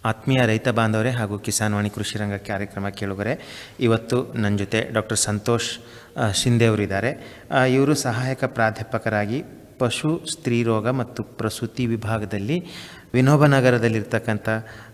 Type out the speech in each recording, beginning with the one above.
ಆತ್ಮೀಯ ರೈತ ಬಾಂಧವರೇ ಹಾಗೂ ಕಿಸಾನ್ ವಾಣಿ ಕೃಷಿ ರಂಗ ಕಾರ್ಯಕ್ರಮ ಕೇಳುಗರೆ, ಇವತ್ತು ನನ್ನ ಜೊತೆ ಡಾಕ್ಟರ್ ಸಂತೋಷ್ ಶಿಂದೆ ಅವರಿದ್ದಾರೆ. ಇವರು ಸಹಾಯಕ ಪ್ರಾಧ್ಯಾಪಕರಾಗಿ ಪಶು ಸ್ತ್ರೀರೋಗ ಮತ್ತು ಪ್ರಸೂತಿ ವಿಭಾಗದಲ್ಲಿ ವಿನೋಬನಗರದಲ್ಲಿರ್ತಕ್ಕಂಥ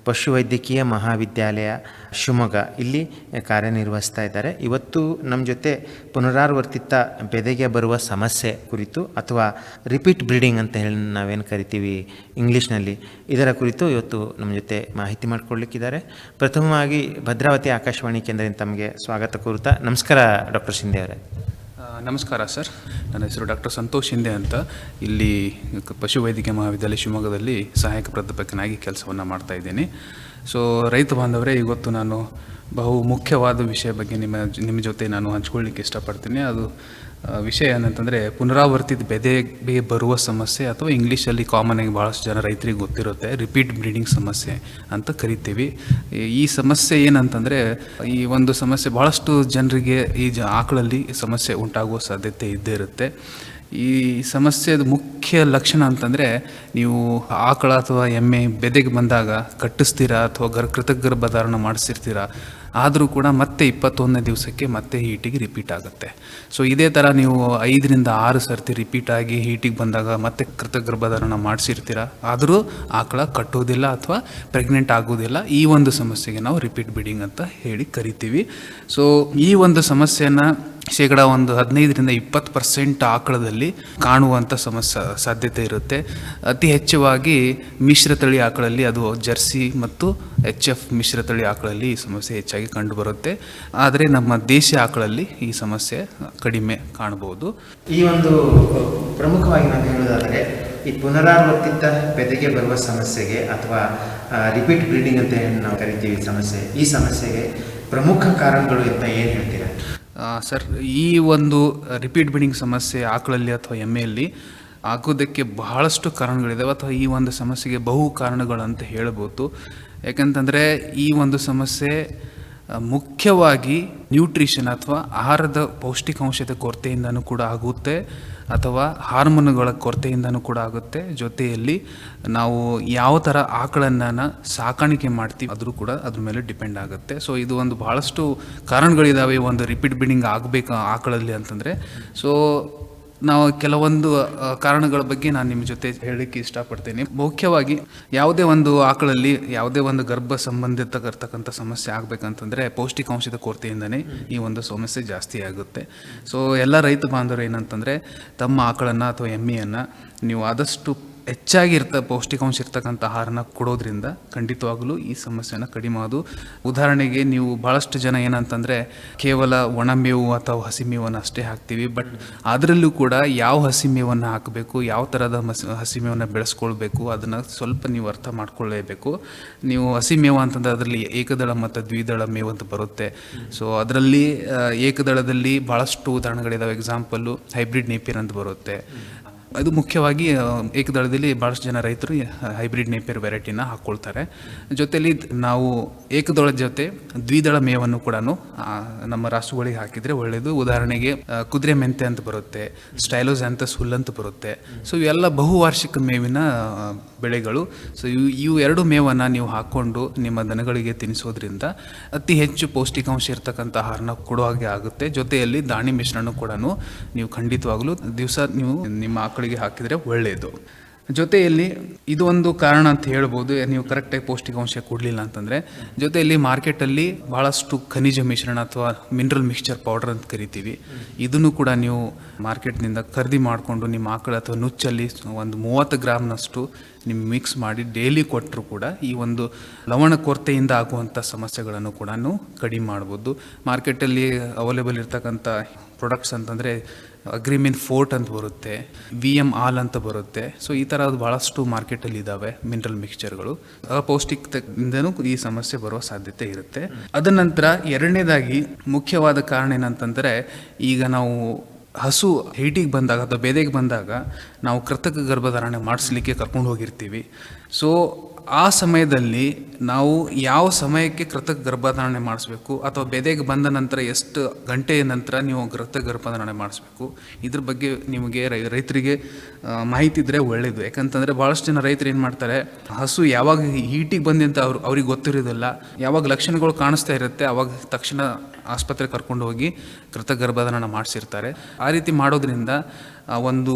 ಪಶುವೈದ್ಯಕೀಯ ಮಹಾವಿದ್ಯಾಲಯ ಶಿವಮೊಗ್ಗ ಇಲ್ಲಿ ಕಾರ್ಯನಿರ್ವಹಿಸ್ತಾ ಇದ್ದಾರೆ. ಇವತ್ತು ನಮ್ಮ ಜೊತೆ ಪುನರಾವರ್ತಿತ ಬೆದೆಗೆ ಬರುವ ಸಮಸ್ಯೆ ಕುರಿತು ಅಥವಾ ರಿಪೀಟ್ ಬ್ರೀಡಿಂಗ್ ಅಂತ ಹೇಳಿ ನಾವೇನು ಕರಿತೀವಿ ಇಂಗ್ಲೀಷ್ನಲ್ಲಿ, ಇದರ ಕುರಿತು ಇವತ್ತು ನಮ್ಮ ಜೊತೆ ಮಾಹಿತಿ ಮಾಡಿಕೊಳ್ಳಿಕ್ಕಿದ್ದಾರೆ. ಪ್ರಥಮವಾಗಿ ಭದ್ರಾವತಿ ಆಕಾಶವಾಣಿ ಕೇಂದ್ರದಿಂದ ತಮಗೆ ಸ್ವಾಗತ ಕೋರುತ್ತಾ. ನಮಸ್ಕಾರ ಡಾಕ್ಟರ್ ಶಿಂದೆ ಅವರೇ. ನಮಸ್ಕಾರ ಸರ್, ನನ್ನ ಹೆಸರು ಡಾಕ್ಟರ್ ಸಂತೋಷ್ ಶಿಂದೆ ಅಂತ. ಇಲ್ಲಿ ಪಶುವೈದ್ಯಕೀಯ ಮಹಾವಿದ್ಯಾಲಯ ಶಿವಮೊಗ್ಗದಲ್ಲಿ ಸಹಾಯಕ ಪ್ರಾಧ್ಯಾಪಕನಾಗಿ ಕೆಲಸವನ್ನು ಮಾಡ್ತಾ ಇದ್ದೀನಿ. ಸೊ ರೈತ ಬಾಂಧವರೇ, ಇವತ್ತು ನಾನು ಬಹು ಮುಖ್ಯವಾದ ವಿಷಯ ಬಗ್ಗೆ ನಿಮ್ಮ ಜೊತೆ ನಾನು ಹಂಚ್ಕೊಳ್ಳಿಕ್ಕೆ ಇಷ್ಟಪಡ್ತೀನಿ. ಅದು ವಿಷಯ ಏನಂತಂದರೆ ಪುನರಾವರ್ತಿತ ಬೆದೆಗೆ ಬರುವ ಸಮಸ್ಯೆ, ಅಥವಾ ಇಂಗ್ಲೀಷಲ್ಲಿ ಕಾಮನ್ ಆಗಿ ಭಾಳಷ್ಟು ಜನ ರೈತರಿಗೆ ಗೊತ್ತಿರುತ್ತೆ, ರಿಪೀಟ್ ಬ್ರೀಡಿಂಗ್ ಸಮಸ್ಯೆ ಅಂತ ಕರಿತೀವಿ. ಈ ಸಮಸ್ಯೆ ಏನಂತಂದರೆ, ಈ ಒಂದು ಸಮಸ್ಯೆ ಭಾಳಷ್ಟು ಜನರಿಗೆ ಈ ಆಕಳಲ್ಲಿ ಸಮಸ್ಯೆ ಉಂಟಾಗುವ ಸಾಧ್ಯತೆ ಇದ್ದೇ ಇರುತ್ತೆ. ಈ ಸಮಸ್ಯೆದ ಮುಖ್ಯ ಲಕ್ಷಣ ಅಂತಂದರೆ, ನೀವು ಆಕಳ ಅಥವಾ ಎಮ್ಮೆ ಬೆದೆಗೆ ಬಂದಾಗ ಕಟ್ಟಿಸ್ತೀರಾ ಅಥವಾ ಕೃತಕ ಗರ್ಭಧಾರಣ ಮಾಡಿಸಿರ್ತೀರ, ಆದರೂ ಕೂಡ ಮತ್ತೆ 21ನೇ ದಿವಸಕ್ಕೆ ಮತ್ತೆ ಹೀಟಿಗೆ ರಿಪೀಟ್ ಆಗುತ್ತೆ. ಸೊ ಇದೇ ಥರ ನೀವು 5ರಿಂದ 6 ಸರ್ತಿ ರಿಪೀಟ್ ಆಗಿ ಹೀಟಿಗೆ ಬಂದಾಗ ಮತ್ತೆ ಕೃತಕ ಗರ್ಭಧಾರಣ ಮಾಡಿಸಿರ್ತೀರ, ಆದರೂ ಆಕಳ ಕಟ್ಟೋದಿಲ್ಲ ಅಥವಾ ಪ್ರೆಗ್ನೆಂಟ್ ಆಗೋದಿಲ್ಲ. ಈ ಒಂದು ಸಮಸ್ಯೆಗೆ ನಾವು ರಿಪೀಟ್ ಬ್ರೀಡಿಂಗ್ ಅಂತ ಹೇಳಿ ಕರಿತೀವಿ. ಸೊ ಈ ಒಂದು ಸಮಸ್ಯೆಯನ್ನು ಶೇಕಡ 15ರಿಂದ 20% ಆಕಳದಲ್ಲಿ ಕಾಣುವಂಥ ಸಾಧ್ಯತೆ ಇರುತ್ತೆ. ಅತಿ ಹೆಚ್ಚವಾಗಿ ಮಿಶ್ರತಳಿ ಆಕಳಲ್ಲಿ, ಅದು ಜರ್ಸಿ ಮತ್ತು HF ಮಿಶ್ರತಳಿ ಆಕಳಲ್ಲಿ ಈ ಸಮಸ್ಯೆ ಹೆಚ್ಚಾಗಿ ಕಂಡುಬರುತ್ತೆ. ಆದರೆ ನಮ್ಮ ದೇಶಿ ಆಕಳಲ್ಲಿ ಈ ಸಮಸ್ಯೆ ಕಡಿಮೆ ಕಾಣಬಹುದು. ಈ ಒಂದು ಪ್ರಮುಖವಾಗಿ ನಾವು ಹೇಳೋದಾದರೆ, ಈ ಪುನರಾವರ್ತಿತ ಬೆದೆಗೆ ಬರುವ ಸಮಸ್ಯೆಗೆ ಅಥವಾ ರಿಪೀಟ್ ಬ್ರೀಡಿಂಗ್ ಅಂತ ನಾವು ಕರಿತೀವಿ ಸಮಸ್ಯೆ, ಈ ಸಮಸ್ಯೆಗೆ ಪ್ರಮುಖ ಕಾರಣಗಳು ಅಂತ ಏನು ಹೇಳ್ತೀರಾ ಸರ್? ಈ ಒಂದು ರಿಪೀಟ್ ಬ್ರೀಡಿಂಗ್ ಸಮಸ್ಯೆ ಆಕಳಲ್ಲಿ ಅಥವಾ ಎಮ್ಮೆಯಲ್ಲಿ ಆಗೋದಕ್ಕೆ ಬಹಳಷ್ಟು ಕಾರಣಗಳಿದ್ದಾವೆ, ಅಥವಾ ಈ ಒಂದು ಸಮಸ್ಯೆಗೆ ಬಹು ಕಾರಣಗಳು ಅಂತ ಹೇಳ್ಬೋದು. ಯಾಕಂತಂದರೆ ಈ ಒಂದು ಸಮಸ್ಯೆ ಮುಖ್ಯವಾಗಿ ನ್ಯೂಟ್ರಿಷನ್ ಅಥವಾ ಆಹಾರದ ಪೌಷ್ಟಿಕಾಂಶದ ಕೊರತೆಯಿಂದನೂ ಕೂಡ ಆಗುತ್ತೆ, ಅಥವಾ ಹಾರ್ಮೋನುಗಳ ಕೊರತೆಯಿಂದನೂ ಕೂಡ ಆಗುತ್ತೆ. ಜೊತೆಯಲ್ಲಿ ನಾವು ಯಾವ ಥರ ಆಕಳನ್ನು ಸಾಕಾಣಿಕೆ ಮಾಡ್ತೀವಿ ಅದ್ರ ಕೂಡ ಅದ್ರ ಮೇಲೆ ಡಿಪೆಂಡ್ ಆಗುತ್ತೆ. ಸೊ ಇದು ಒಂದು ಭಾಳಷ್ಟು ಕಾರಣಗಳಿದ್ದಾವೆ ಒಂದು ರಿಪೀಟ್ ಬ್ರೀಡಿಂಗ್ ಆಗಬೇಕು ಆಕಳಲ್ಲಿ ಅಂತಂದರೆ. ಸೊ ನಾವು ಕೆಲವೊಂದು ಕಾರಣಗಳ ಬಗ್ಗೆ ನಾನು ನಿಮ್ಮ ಜೊತೆ ಹೇಳಲಿಕ್ಕೆ ಇಷ್ಟಪಡ್ತೀನಿ. ಮುಖ್ಯವಾಗಿ ಯಾವುದೇ ಒಂದು ಆಕಳಲ್ಲಿ ಯಾವುದೇ ಒಂದು ಗರ್ಭ ಸಂಬಂಧಿತಕ್ಕಂಥ ಸಮಸ್ಯೆ ಆಗಬೇಕಂತಂದರೆ ಪೌಷ್ಟಿಕಾಂಶದ ಕೊರತೆಯಿಂದನೇ ಈ ಒಂದು ಸಮಸ್ಯೆ ಜಾಸ್ತಿ ಆಗುತ್ತೆ. ಸೊ ಎಲ್ಲ ರೈತ ಬಾಂಧವರು ಏನಂತಂದರೆ, ತಮ್ಮ ಆಕಳನ್ನು ಅಥವಾ ಎಮ್ಮೆಯನ್ನು ನೀವು ಆದಷ್ಟು ಹೆಚ್ಚಾಗಿ ಪೌಷ್ಟಿಕಾಂಶ ಇರ್ತಕ್ಕಂಥ ಆಹಾರನ ಕೊಡೋದ್ರಿಂದ ಖಂಡಿತವಾಗಲೂ ಈ ಸಮಸ್ಯೆನ ಕಡಿಮೆ ಮಾಡೋದು. ಉದಾಹರಣೆಗೆ, ನೀವು ಭಾಳಷ್ಟು ಜನ ಏನಂತಂದರೆ ಕೇವಲ ಒಣಮೇವು ಅಥವಾ ಹಸಿಮೇವನ್ನು ಅಷ್ಟೇ ಹಾಕ್ತೀವಿ, ಬಟ್ ಅದರಲ್ಲೂ ಕೂಡ ಯಾವ ಹಸಿಮೇವನ್ನು ಹಾಕಬೇಕು, ಯಾವ ಥರದ ಹಸಿಮೇವನ್ನು ಬೆಳೆಸ್ಕೊಳ್ಬೇಕು ಅದನ್ನು ಸ್ವಲ್ಪ ನೀವು ಅರ್ಥ ಮಾಡ್ಕೊಳ್ಳೇಬೇಕು. ನೀವು ಹಸಿಮೇವು ಅಂತಂದರೆ ಅದರಲ್ಲಿ ಏಕದಳ ಮತ್ತು ದ್ವಿದಳ ಮೇವು ಅಂತ ಬರುತ್ತೆ. ಸೊ ಅದರಲ್ಲಿ ಏಕದಳದಲ್ಲಿ ಭಾಳಷ್ಟು ಉದಾಹರಣೆಗಳಿದಾವೆ. ಎಕ್ಸಾಂಪಲ್ಲು ಹೈಬ್ರಿಡ್ ನೇಪಿಯರ್ ಅಂತ ಬರುತ್ತೆ. ಅದು ಮುಖ್ಯವಾಗಿ ಏಕದಳದಲ್ಲಿ ಭಾಳಷ್ಟು ಜನ ರೈತರು ಹೈಬ್ರಿಡ್ ನೇಪಿಯರ್ ವೆರೈಟಿನ ಹಾಕ್ಕೊಳ್ತಾರೆ. ಜೊತೆಯಲ್ಲಿ ನಾವು ಏಕದಳ ಜೊತೆ ದ್ವಿದಳ ಮೇವನ್ನು ಕೂಡ ನಮ್ಮ ರಾಸುಗಳಿಗೆ ಹಾಕಿದರೆ ಒಳ್ಳೆಯದು. ಉದಾಹರಣೆಗೆ ಕುದುರೆ ಮೆಂತೆ ಅಂತ ಬರುತ್ತೆ, ಸ್ಟೈಲೋಸ್ಯಾಂಥಸ್ ಹುಲ್ಲಂತ ಬರುತ್ತೆ. ಸೊ ಇವೆಲ್ಲ ಬಹುವಾರ್ಷಿಕ ಮೇವಿನ ಬೆಳೆಗಳು. ಸೊ ಇವು ಎರಡು ಮೇವನ್ನು ನೀವು ಹಾಕ್ಕೊಂಡು ನಿಮ್ಮ ದನಗಳಿಗೆ ತಿನ್ನಿಸೋದ್ರಿಂದ ಅತಿ ಹೆಚ್ಚು ಪೌಷ್ಟಿಕಾಂಶ ಇರ್ತಕ್ಕಂಥ ಆಹಾರನ ಕೊಡೋ ಹಾಗೆ ಆಗುತ್ತೆ. ಜೊತೆಯಲ್ಲಿ ದಾಣಿ ಮಿಶ್ರಣ ಕೂಡ ನೀವು ಖಂಡಿತವಾಗಲೂ ದಿವಸ ನೀವು ನಿಮ್ಮ ಆಕಳಿಗೆ ಹಾಕಿದರೆ ಒಳ್ಳೆಯದು. ಜೊತೆಯಲ್ಲಿ ಇದು ಒಂದು ಕಾರಣ ಅಂತ ಹೇಳ್ಬೋದು, ನೀವು ಕರೆಕ್ಟಾಗಿ ಪೌಷ್ಟಿಕಾಂಶ ಕೊಡಲಿಲ್ಲ ಅಂತಂದರೆ. ಜೊತೆಯಲ್ಲಿ ಮಾರ್ಕೆಟಲ್ಲಿ ಭಾಳಷ್ಟು ಖನಿಜ ಮಿಶ್ರಣ ಅಥವಾ ಮಿನರಲ್ ಮಿಕ್ಸ್ಚರ್ ಪೌಡರ್ ಅಂತ ಕರಿತೀವಿ, ಇದನ್ನು ಕೂಡ ನೀವು ಮಾರ್ಕೆಟ್ನಿಂದ ಖರೀದಿ ಮಾಡಿಕೊಂಡು ನಿಮ್ಮ ಆಕಳ ಅಥವಾ ನುಚ್ಚಲ್ಲಿ ಒಂದು 30 ಗ್ರಾಮ್ನಷ್ಟು ನೀವು ಮಿಕ್ಸ್ ಮಾಡಿ ಡೈಲಿ ಕೊಟ್ಟರು ಕೂಡ ಈ ಒಂದು ಲವಣ ಕೊರತೆಯಿಂದ ಆಗುವಂಥ ಸಮಸ್ಯೆಗಳನ್ನು ಕೂಡ ಕಡಿಮೆ ಮಾಡ್ಬೋದು. ಮಾರ್ಕೆಟಲ್ಲಿ ಅವೈಲೇಬಲ್ ಇರ್ತಕ್ಕಂಥ ಪ್ರಾಡಕ್ಟ್ಸ್ ಅಂತಂದರೆ ಅಗ್ರಿಮಿನ್ ಫೋರ್ಟ್ ಅಂತ ಬರುತ್ತೆ, VM ಆಲ್ ಅಂತ ಬರುತ್ತೆ. ಸೊ ಈ ಥರದ್ದು ಭಾಳಷ್ಟು ಮಾರ್ಕೆಟಲ್ಲಿ ಇದ್ದಾವೆ ಮಿನರಲ್ ಮಿಕ್ಸ್ಚರ್ಗಳು. ಅಪೌಷ್ಟಿಕತೆಯಿಂದನೂ ಈ ಸಮಸ್ಯೆ ಬರೋ ಸಾಧ್ಯತೆ ಇರುತ್ತೆ. ಅದ ನಂತರ ಎರಡನೇದಾಗಿ ಮುಖ್ಯವಾದ ಕಾರಣ ಏನಂತಂದರೆ, ಈಗ ನಾವು ಹಸು ಹೀಟಿಗೆ ಬಂದಾಗ ಅಥವಾ ಬೆದೆಗೆ ಬಂದಾಗ ನಾವು ಕೃತಕ ಗರ್ಭಧಾರಣೆ ಮಾಡಿಸ್ಲಿಕ್ಕೆ ಕರ್ಕೊಂಡು ಹೋಗಿರ್ತೀವಿ. ಸೊ ಆ ಸಮಯದಲ್ಲಿ ನಾವು ಯಾವ ಸಮಯಕ್ಕೆ ಕೃತಕ ಗರ್ಭಧಾರಣೆ ಮಾಡಿಸ್ಬೇಕು ಅಥವಾ ಬೆದೆಗೆ ಬಂದ ನಂತರ ಎಷ್ಟು ಗಂಟೆಯ ನಂತರ ನೀವು ಕೃತಕ ಗರ್ಭಧಾರಣೆ ಮಾಡಿಸ್ಬೇಕು, ಇದ್ರ ಬಗ್ಗೆ ನಿಮಗೆ ರೈತರಿಗೆ ಮಾಹಿತಿ ಇದ್ದರೆ ಒಳ್ಳೆಯದು. ಯಾಕಂತಂದರೆ ಭಾಳಷ್ಟು ಜನ ರೈತರು ಏನು ಮಾಡ್ತಾರೆ, ಹಸು ಯಾವಾಗ ಹೀಟಿಗೆ ಬಂದಿ ಅಂತ ಅವ್ರಿಗೆ ಗೊತ್ತಿರೋದಿಲ್ಲ, ಯಾವಾಗ ಲಕ್ಷಣಗಳು ಕಾಣಿಸ್ತಾ ಇರುತ್ತೆ ಅವಾಗ ತಕ್ಷಣ ಆಸ್ಪತ್ರೆಗೆ ಕರ್ಕೊಂಡು ಹೋಗಿ ಕೃತಕ ಗರ್ಭಧಾರಣೆ ಮಾಡಿಸಿರ್ತಾರೆ. ಆ ರೀತಿ ಮಾಡೋದ್ರಿಂದ ಒಂದು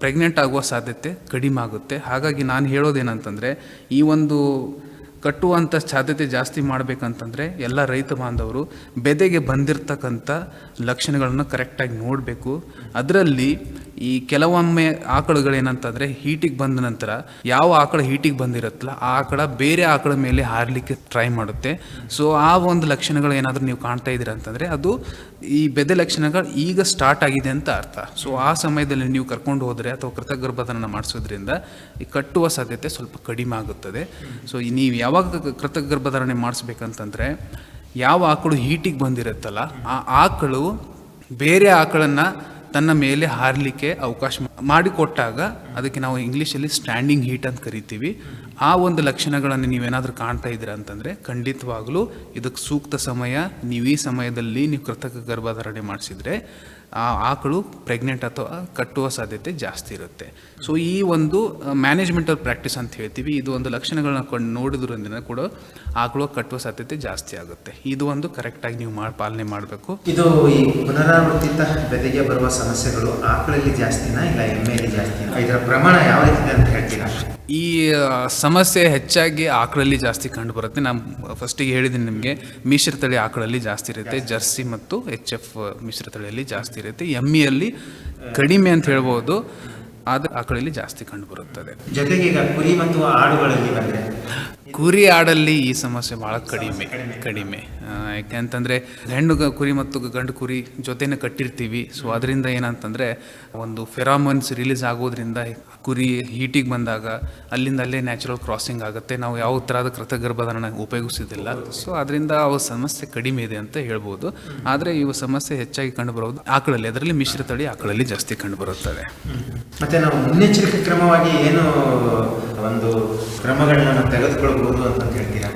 ಪ್ರೆಗ್ನೆಂಟ್ ಆಗುವ ಸಾಧ್ಯತೆ ಕಡಿಮೆ ಆಗುತ್ತೆ. ಹಾಗಾಗಿ ನಾನು ಹೇಳೋದೇನಂತಂದರೆ, ಈ ಒಂದು ಕಟ್ಟುವಂಥ ಸಾಧ್ಯತೆ ಜಾಸ್ತಿ ಮಾಡಬೇಕಂತಂದರೆ ಎಲ್ಲ ರೈತ ಬಾಂಧವರು ಬೆದೆಗೆ ಬಂದಿರತಕ್ಕಂಥ ಲಕ್ಷಣಗಳನ್ನು ಕರೆಕ್ಟಾಗಿ ನೋಡಬೇಕು. ಅದರಲ್ಲಿ ಈ ಕೆಲವೊಮ್ಮೆ ಆಕಳುಗಳೇನಂತಂದರೆ ಹೀಟಿಗೆ ಬಂದ ನಂತರ ಯಾವ ಆಕಳ ಹೀಟಿಗೆ ಬಂದಿರುತ್ತಲ್ಲ ಆ ಆಕಳ ಬೇರೆ ಆಕಳ ಮೇಲೆ ಹಾರಲಿಕ್ಕೆ ಟ್ರೈ ಮಾಡುತ್ತೆ. ಸೊ ಆ ಒಂದು ಲಕ್ಷಣಗಳು ಏನಾದರೂ ನೀವು ಕಾಣ್ತಾ ಇದ್ದೀರ ಅಂತಂದರೆ ಅದು ಈ ಬೆದೆ ಲಕ್ಷಣಗಳು ಈಗ ಸ್ಟಾರ್ಟ್ ಆಗಿದೆ ಅಂತ ಅರ್ಥ. ಸೊ ಆ ಸಮಯದಲ್ಲಿ ನೀವು ಕರ್ಕೊಂಡು ಹೋದರೆ ಅಥವಾ ಕೃತಕ ಗರ್ಭಧಾರಣೆ ಮಾಡಿಸೋದ್ರಿಂದ ಈ ಕಟ್ಟುವ ಸಾಧ್ಯತೆ ಸ್ವಲ್ಪ ಕಡಿಮೆ ಆಗುತ್ತದೆ. ಸೊ ನೀವು ಯಾವಾಗ ಕೃತಕ ಗರ್ಭಧಾರಣೆ ಮಾಡಿಸ್ಬೇಕಂತಂದರೆ, ಯಾವ ಆಕಳು ಹೀಟಿಗೆ ಬಂದಿರುತ್ತಲ್ಲ ಆ ಆಕಳು ಬೇರೆ ಆಕಳನ್ನು ತನ್ನ ಮೇಲೆ ಹಾರಲಿಕ್ಕೆ ಅವಕಾಶ ಮಾಡಿಕೊಟ್ಟಾಗ ಅದಕ್ಕೆ ನಾವು ಇಂಗ್ಲೀಷಲ್ಲಿ ಸ್ಟ್ಯಾಂಡಿಂಗ್ ಹೀಟ್ ಅಂತ ಕರಿತೀವಿ. ಆ ಒಂದು ಲಕ್ಷಣಗಳನ್ನು ನೀವೇನಾದರೂ ಕಾಣ್ತಾ ಇದ್ದೀರಾ ಅಂತಂದರೆ ಖಂಡಿತವಾಗಲೂ ಇದಕ್ಕೆ ಸೂಕ್ತ ಸಮಯ. ನೀವು ಈ ಸಮಯದಲ್ಲಿ ನೀವು ಕೃತಕ ಗರ್ಭಧಾರಣೆ ಮಾಡಿಸಿದರೆ ಆ ಆಕಳು ಪ್ರೆಗ್ನೆಂಟ್ ಅಥವಾ ಕಟ್ಟುವ ಸಾಧ್ಯತೆ ಜಾಸ್ತಿ ಇರುತ್ತೆ. ಸೊ ಈ ಒಂದು ಮ್ಯಾನೇಜ್ಮೆಂಟಲ್ ಪ್ರಾಕ್ಟೀಸ್ ಅಂತ ಹೇಳ್ತೀವಿ. ಇದು ಒಂದು ಲಕ್ಷಣಗಳನ್ನ ನೋಡಿದ್ರಿಂದ ಕೂಡ ಆಕಳು ಕಟ್ಟುವ ಸಾಧ್ಯತೆ ಜಾಸ್ತಿ ಆಗುತ್ತೆ. ಇದು ಒಂದು ಕರೆಕ್ಟಾಗಿ ನೀವು ಪಾಲನೆ ಮಾಡಬೇಕು. ಇದು ಈ ಪುನರಾವರ್ತಿತ ಬೆದೆಗೆ ಬರುವ ಸಮಸ್ಯೆಗಳು ಆಕಳಲ್ಲಿ ಜಾಸ್ತಿನಾ ಇಲ್ಲ ಎಮ್ಮೆಯಲ್ಲಿ ಜಾಸ್ತಿನಾ? ಇದರ ಪ್ರಮಾಣ ಯಾವ ರೀತಿ ಅಂತ ಹೇಳ್ತೀರಾ? ಈ ಸಮಸ್ಯೆ ಹೆಚ್ಚಾಗಿ ಆಕಳಲ್ಲಿ ಜಾಸ್ತಿ ಕಂಡು ಬರುತ್ತೆ. ನಾನು ಫಸ್ಟಿಗೆ ಹೇಳಿದ್ದೀನಿ ನಿಮಗೆ, ಮಿಶ್ರತಳಿ ಆಕಳಲ್ಲಿ ಜಾಸ್ತಿ ಇರುತ್ತೆ. ಜರ್ಸಿ ಮತ್ತು HF ಮಿಶ್ರತಳಿಯಲ್ಲಿ ಜಾಸ್ತಿ ಇರುತ್ತೆ. ಎಮ್ಮಿಯಲ್ಲಿ ಕಡಿಮೆ ಅಂತ ಹೇಳ್ಬೋದು, ಆದರೆ ಆಕಳಲ್ಲಿ ಜಾಸ್ತಿ ಕಂಡು ಬರುತ್ತದೆ. ಜೊತೆಗೆ ಈಗ ಕುರಿ ಮತ್ತು ಆಡುಗಳಲ್ಲಿ ಬಂದರೆ, ಕುರಿ ಆಡಲ್ಲಿ ಈ ಸಮಸ್ಯೆ ಭಾಳ ಕಡಿಮೆ. ಯಾಕೆಂತಂದರೆ ಹೆಣ್ಣು ಕುರಿ ಮತ್ತು ಗಂಡು ಕುರಿ ಜೊತೆನೇ ಕಟ್ಟಿರ್ತೀವಿ. ಸೊ ಅದರಿಂದ ಏನಂತಂದರೆ ಒಂದು ಫೆರಾಮೋನ್ಸ್ ರಿಲೀಸ್ ಆಗೋದ್ರಿಂದ ಕುರಿ ಹೀಟಿಗೆ ಬಂದಾಗ ಅಲ್ಲಿಂದ ಅಲ್ಲೇ ನ್ಯಾಚುರಲ್ ಕ್ರಾಸಿಂಗ್ ಆಗುತ್ತೆ. ನಾವು ಯಾವ ಥರದ ಕೃತಕ ಗರ್ಭಧಾರಣೆ ಉಪಯೋಗಿಸೋದಿಲ್ಲ. ಸೊ ಅದರಿಂದ ಅವು ಸಮಸ್ಯೆ ಕಡಿಮೆ ಇದೆ ಅಂತ ಹೇಳ್ಬೋದು. ಆದರೆ ಇವು ಸಮಸ್ಯೆ ಹೆಚ್ಚಾಗಿ ಕಂಡುಬರೋದು ಆಕಳಲ್ಲಿ, ಅದರಲ್ಲಿ ಮಿಶ್ರತಳಿ ಆಕಳಲ್ಲಿ ಜಾಸ್ತಿ ಕಂಡುಬರುತ್ತದೆ. ಮತ್ತು ನಾವು ಮುನ್ನೆಚ್ಚರಿಕೆ ಕ್ರಮವಾಗಿ ಏನು ಒಂದು ಕ್ರಮಗಳನ್ನ ನಾವು ತೆಗೆದುಕೊಳ್ಬೋದು ಅಂತ ಹೇಳ್ತೀರಾ?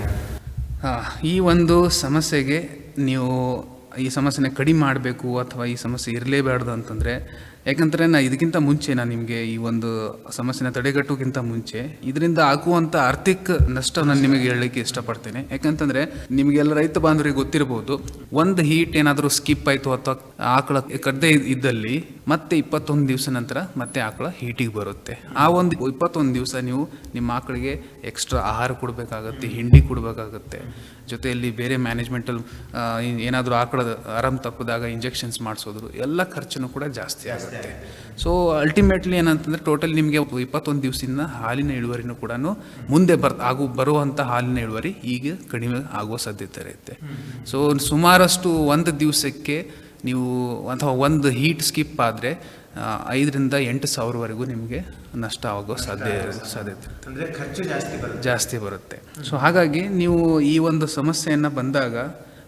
ಈ ಒಂದು ಸಮಸ್ಯೆಗೆ ನೀವು ಈ ಸಮಸ್ಯೆನ ಕಡಿಮೆ ಮಾಡಬೇಕು ಅಥವಾ ಈ ಸಮಸ್ಯೆ ಇರಲೇಬಾರ್ದು ಅಂತಂದರೆ, ಯಾಕಂದರೆ ಇದಕ್ಕಿಂತ ಮುಂಚೆ ನಾನು ನಿಮಗೆ ಈ ಒಂದು ಸಮಸ್ಯೆನ ತಡೆಗಟ್ಟೋಕ್ಕಿಂತ ಮುಂಚೆ ಇದರಿಂದ ಆಗುವಂಥ ಆರ್ಥಿಕ ನಷ್ಟ ನಾನು ನಿಮಗೆ ಹೇಳಲಿಕ್ಕೆ ಇಷ್ಟಪಡ್ತೇನೆ. ಯಾಕಂತಂದರೆ ನಿಮಗೆಲ್ಲ ರೈತ ಬಾಂಧವರಿಗೆ ಗೊತ್ತಿರ್ಬೋದು, ಒಂದು ಹೀಟ್ ಏನಾದರೂ ಸ್ಕಿಪ್ ಆಯಿತು ಅಥವಾ ಆಕಳ ಕದ್ದೆ ಇದ್ದಲ್ಲಿ ಮತ್ತೆ 21 ದಿವಸ ನಂತರ ಮತ್ತೆ ಆಕಳ ಹೀಟಿಗೆ ಬರುತ್ತೆ. ಆ ಒಂದು 21 ದಿವಸ ನೀವು ನಿಮ್ಮ ಆಕಳಿಗೆ ಎಕ್ಸ್ಟ್ರಾ ಆಹಾರ ಕೊಡಬೇಕಾಗತ್ತೆ, ಹಿಂಡಿ ಕೊಡಬೇಕಾಗತ್ತೆ. ಜೊತೆಯಲ್ಲಿ ಬೇರೆ ಮ್ಯಾನೇಜ್ಮೆಂಟಲ್ ಏನಾದರೂ ಆಕಳ ಆರಾಮ್ ತಪ್ಪಿದಾಗ ಇಂಜೆಕ್ಷನ್ಸ್ ಮಾಡಿಸೋದ್ರು ಎಲ್ಲ ಖರ್ಚನ್ನು ಕೂಡ ಜಾಸ್ತಿ ಆಗುತ್ತೆ. ಸೊ ಅಲ್ಟಿಮೇಟ್ಲಿ ಏನಂತಂದರೆ ಟೋಟಲ್ ನಿಮಗೆ 21 ದಿವಸದಿಂದ ಹಾಲಿನ ಇಳುವರಿನೂ ಕೂಡ ಮುಂದೆ ಬರುವಂಥ ಹಾಲಿನ ಇಳುವರಿ ಈಗ ಕಡಿಮೆ ಆಗುವ ಸಾಧ್ಯತೆ ಇರುತ್ತೆ. ಸೊ ಸುಮಾರಷ್ಟು ಒಂದು ದಿವಸಕ್ಕೆ ನೀವು ಅಥವಾ ಒಂದು ಹೀಟ್ ಸ್ಕಿಪ್ ಆದರೆ 5,000 to 8,000ವರೆಗೂ ನಿಮಗೆ ನಷ್ಟ ಆಗೋ ಸಾಧ್ಯತೆ ಜಾಸ್ತಿ ಬರುತ್ತೆ. ಸೊ ಹಾಗಾಗಿ ನೀವು ಈ ಒಂದು ಸಮಸ್ಯೆಯನ್ನು ಬಂದಾಗ